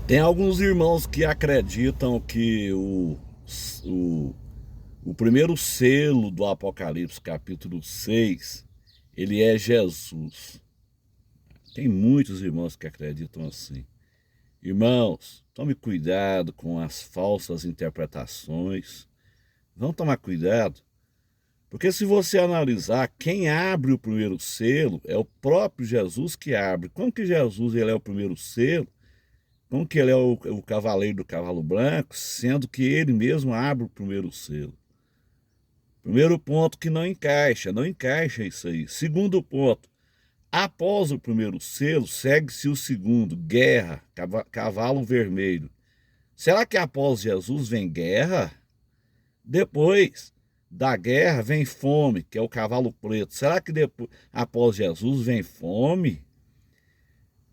Tem alguns irmãos que acreditam que o, o primeiro selo do Apocalipse, capítulo 6, ele é Jesus. Tem muitos irmãos que acreditam assim. Irmãos, tome cuidado com as falsas interpretações. Vamos tomar cuidado, porque se você analisar, quem abre o primeiro selo é o próprio Jesus que abre. Como que Jesus ele é o primeiro selo? Como que ele é o cavaleiro do cavalo branco, sendo que ele mesmo abre o primeiro selo? Primeiro ponto que não encaixa isso aí. Segundo ponto, após o primeiro selo, segue-se o segundo, guerra, cavalo vermelho. Será que após Jesus vem guerra? Depois da guerra vem fome, que é o cavalo preto. Será que depois, após Jesus vem fome?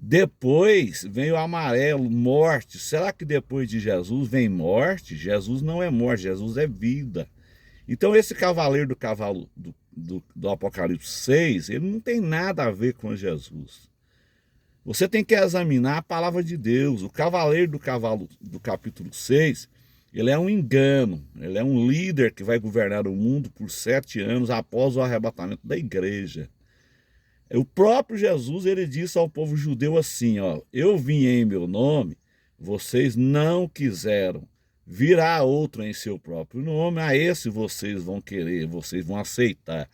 Depois vem o amarelo, morte. Será que depois de Jesus vem morte? Jesus não é morte, Jesus é vida. Então esse cavaleiro do cavalo do Apocalipse 6, ele não tem nada a ver com Jesus. Você tem que examinar a palavra de Deus. O cavaleiro do cavalo do capítulo 6, ele é um engano. Ele é um líder que vai governar o mundo por 7 anos após o arrebatamento da igreja. O próprio Jesus, ele disse ao povo judeu assim, ó, eu vim em meu nome, vocês não quiseram. Virá outro em seu próprio nome, a esse vocês vão querer, vocês vão aceitar.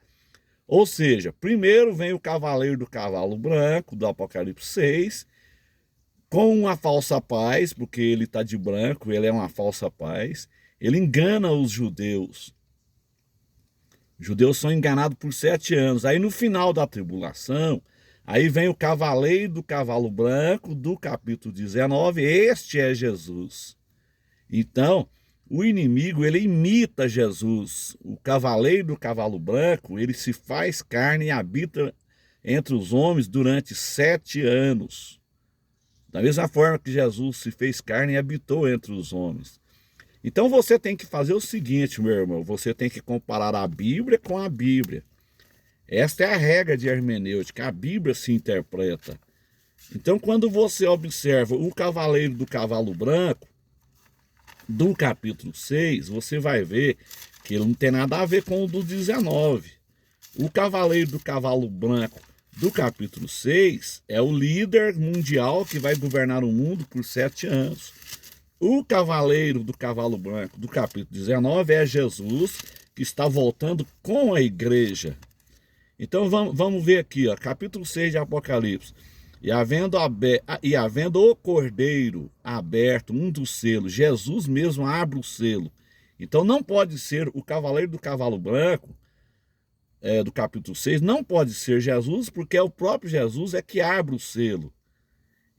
Ou seja, primeiro vem o cavaleiro do cavalo branco, do Apocalipse 6, com uma falsa paz, porque ele está de branco, ele é uma falsa paz. Ele engana os judeus. Os judeus são enganados por 7 anos. Aí no final da tribulação, aí vem o cavaleiro do cavalo branco, do capítulo 19, este é Jesus. Então, o inimigo, ele imita Jesus. O cavaleiro do cavalo branco, ele se faz carne e habita entre os homens durante 7 anos. Da mesma forma que Jesus se fez carne e habitou entre os homens. Então você tem que fazer o seguinte, meu irmão, você tem que comparar a Bíblia com a Bíblia. Esta é a regra de hermenêutica, a Bíblia se interpreta. Então quando você observa o cavaleiro do cavalo branco, do capítulo 6, você vai ver que ele não tem nada a ver com o do 19. O cavaleiro do cavalo branco do capítulo 6 é o líder mundial que vai governar o mundo por 7 anos. O cavaleiro do cavalo branco do capítulo 19 é Jesus, que está voltando com a igreja. Então vamos ver aqui, ó, capítulo 6 de Apocalipse. E havendo o cordeiro aberto, um dos selos, Jesus mesmo abre o selo. Então não pode ser o cavaleiro do cavalo branco, do capítulo 6, não pode ser Jesus, porque é o próprio Jesus é que abre o selo.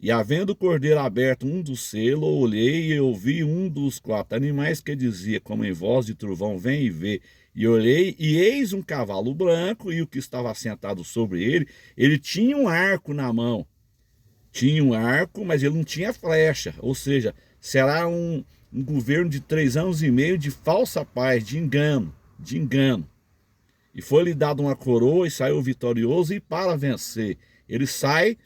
E havendo o cordeiro aberto um dos selos, olhei e ouvi um dos 4 animais que dizia, como em voz de trovão, vem e vê. E olhei, e eis um cavalo branco, e o que estava sentado sobre ele tinha um arco na mão. Tinha um arco, mas ele não tinha flecha. Ou seja, será um governo de 3 anos e meio de falsa paz, de engano, de engano. E foi-lhe dado uma coroa e saiu vitorioso e para vencer. Ele sai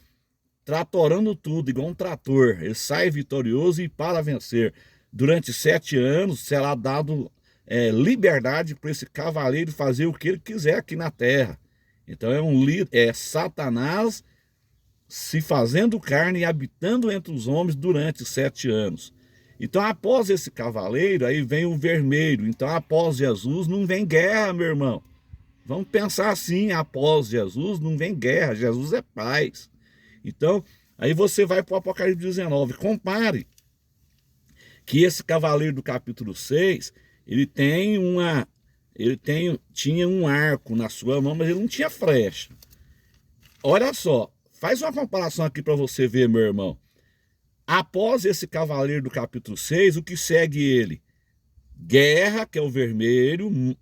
tratorando tudo, igual um trator. Ele sai vitorioso e para vencer. Durante 7 anos será dado liberdade para esse cavaleiro fazer o que ele quiser aqui na terra. Então é Satanás se fazendo carne e habitando entre os homens durante 7 anos. Então após esse cavaleiro, aí vem o vermelho. Então após Jesus não vem guerra, meu irmão. Vamos pensar assim, após Jesus não vem guerra, Jesus é paz. Então, aí você vai para o Apocalipse 19, compare que esse cavaleiro do capítulo 6, tinha um arco na sua mão, mas ele não tinha flecha. Olha só, faz uma comparação aqui para você ver, meu irmão. Após esse cavaleiro do capítulo 6, o que segue ele? Guerra, que é o vermelho,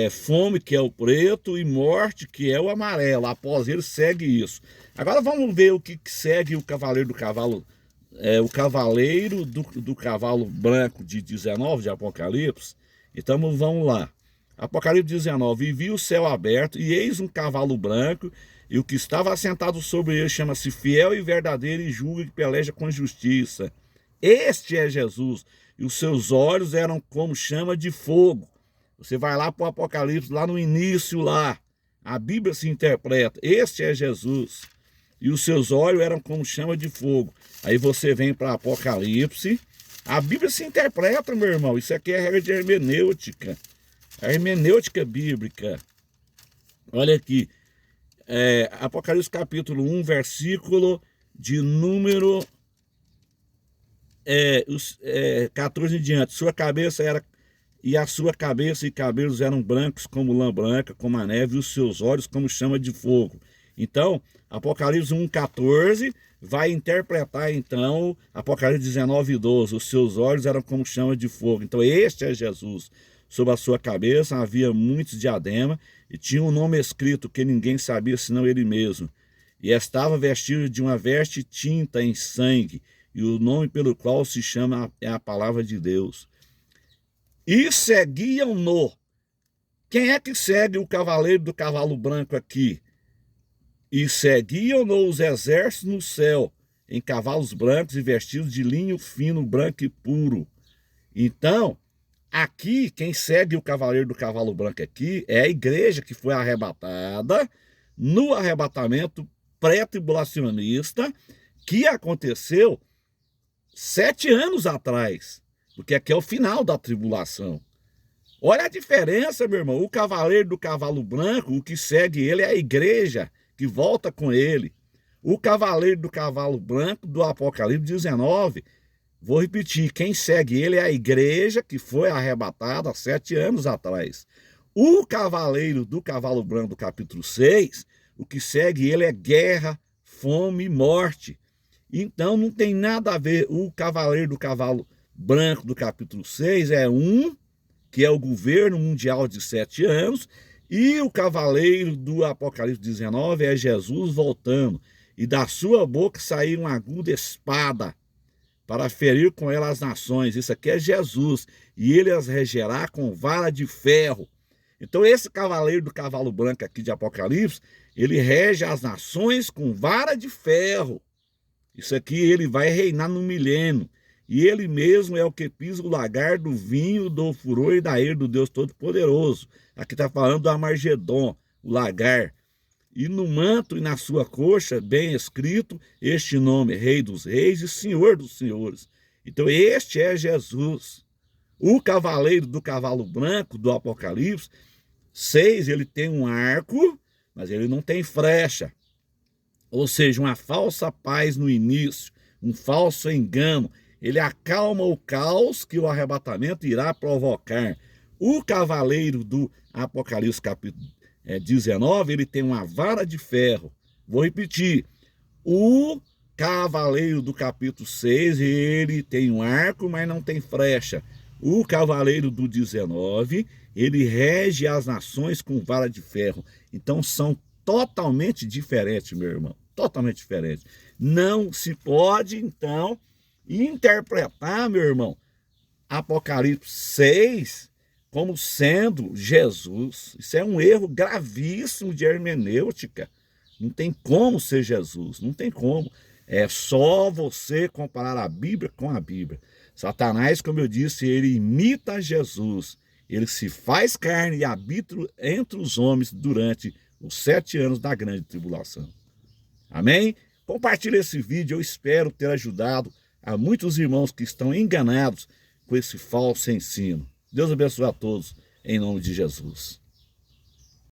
fome, que é o preto, e morte, que é o amarelo. Após ele segue isso. Agora vamos ver o que segue o cavaleiro do cavalo, o cavaleiro do cavalo branco de 19 de Apocalipse. Então vamos lá. Apocalipse 19, e vi o céu aberto, e eis um cavalo branco, E o que estava assentado sobre ele chama-se fiel e verdadeiro e julga e peleja com justiça. Este é Jesus. E os seus olhos eram como chama de fogo. Você vai lá para o Apocalipse, lá no início lá. A Bíblia se interpreta. Este é Jesus. E os seus olhos eram como chama de fogo. Aí você vem para Apocalipse. A Bíblia se interpreta, meu irmão. Isso aqui é regra de hermenêutica. A hermenêutica bíblica. Olha aqui. Apocalipse capítulo 1, versículo de número 14 em diante. Sua cabeça era, e a sua cabeça e cabelos eram brancos como lã branca, como a neve, e os seus olhos como chama de fogo. Então, Apocalipse 1,14 vai interpretar, então, Apocalipse 19,12. Os seus olhos eram como chama de fogo. Então, este é Jesus. Sobre a sua cabeça havia muitos diademas, e tinha um nome escrito que ninguém sabia senão ele mesmo. E estava vestido de uma veste tinta em sangue, e o nome pelo qual se chama é a palavra de Deus. E seguiam-no. Quem é que segue o cavaleiro do cavalo branco aqui? E seguiam-no os exércitos no céu, em cavalos brancos e vestidos de linho fino, branco e puro. Então, aqui, quem segue o cavaleiro do cavalo branco aqui é a igreja que foi arrebatada no arrebatamento pré-tribulacionista que aconteceu 7 anos atrás, porque aqui é o final da tribulação. Olha a diferença, meu irmão. O cavaleiro do cavalo branco, o que segue ele é a igreja que volta com ele. O cavaleiro do cavalo branco do Apocalipse 19, vou repetir, quem segue ele é a igreja que foi arrebatada há 7 anos atrás. O cavaleiro do cavalo branco do capítulo 6, o que segue ele é guerra, fome e morte. Então não tem nada a ver. O cavaleiro do cavalo branco do capítulo 6 é que é o governo mundial de 7 anos, e o cavaleiro do Apocalipse 19 é Jesus voltando, e da sua boca sair uma aguda espada, para ferir com ela as nações. Isso aqui é Jesus, e ele as regerá com vara de ferro. Então esse cavaleiro do cavalo branco aqui de Apocalipse, ele rege as nações com vara de ferro. Isso aqui ele vai reinar no milênio. E ele mesmo é o que pisa o lagar do vinho, do furor e da ira do Deus Todo-Poderoso. Aqui está falando do Armagedon, o lagar. E no manto e na sua coxa, bem escrito, este nome, Rei dos Reis e Senhor dos Senhores. Então este é Jesus. O cavaleiro do cavalo branco do Apocalipse 6, ele tem um arco, mas ele não tem flecha. Ou seja, uma falsa paz no início, um falso engano. Ele acalma o caos que o arrebatamento irá provocar. O cavaleiro do Apocalipse capítulo 19, ele tem uma vara de ferro. Vou repetir. O cavaleiro do capítulo 6, ele tem um arco, mas não tem flecha. O cavaleiro do 19, ele rege as nações com vara de ferro. Então são totalmente diferentes, meu irmão. Totalmente diferentes. Não se pode, então, interpretar, meu irmão, Apocalipse 6 como sendo Jesus. Isso é um erro gravíssimo de hermenêutica. Não tem como ser Jesus, não tem como. É só você comparar a Bíblia com a Bíblia. Satanás, como eu disse, ele imita Jesus. Ele se faz carne e habita entre os homens durante os 7 anos da grande tribulação. Amém? Compartilhe esse vídeo, eu espero ter ajudado a muitos irmãos que estão enganados com esse falso ensino. Deus abençoe a todos, em nome de Jesus.